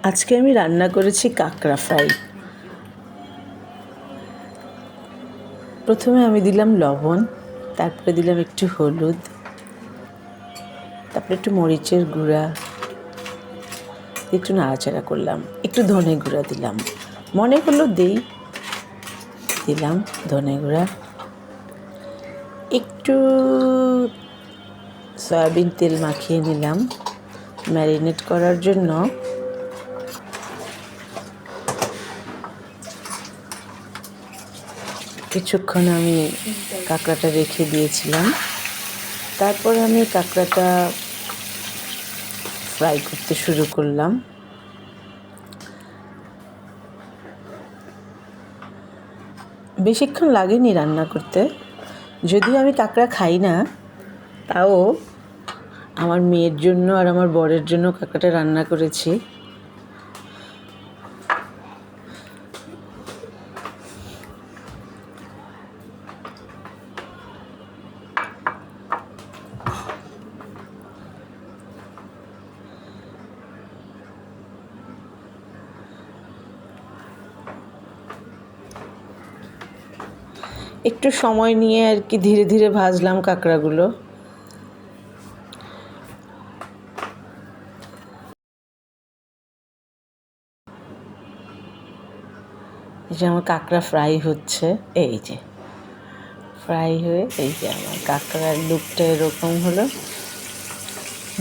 আজকে আমি রান্না করেছি কাঁকড়া ফ্রাই। প্রথমে আমি দিলাম লবণ, তারপরে দিলাম একটু হলুদ, তারপরে একটু মরিচের গুঁড়া, একটু নাড়াচাড়া করলাম, একটু ধনে গুঁড়া দিলাম, মনে হলো দিলাম ধনে গুঁড়া, একটু সয়াবিন তেল মাখিয়ে নিলাম ম্যারিনেট করার জন্য। কিছুক্ষণ আমি কাঁকড়াটা রেখে দিয়েছিলাম। তারপর আমি কাঁকড়াটা ফ্রাই করতে শুরু করলাম। বেশিক্ষণ লাগেনি রান্না করতে, যদিও আমি কাঁকড়া খাই না, তাও আমার মেয়ের জন্য আর আমার বরের জন্য কাঁকড়াটা রান্না করেছি। একটু সময় নিয়ে আর কি ধীরে ধীরে ভাজলাম কাঁকড়াগুলো। এই যে আমার কাঁকড়া ফ্রাই হচ্ছে, এই যে ফ্রাই হয়ে এই যে আমার কাঁকড়ার লুকটা এরকম হলো।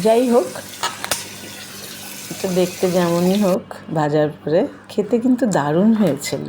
যাই হোক, এটা দেখতে যেমনই হোক, ভাজার পরে খেতে কিন্তু দারুণ হয়েছিল।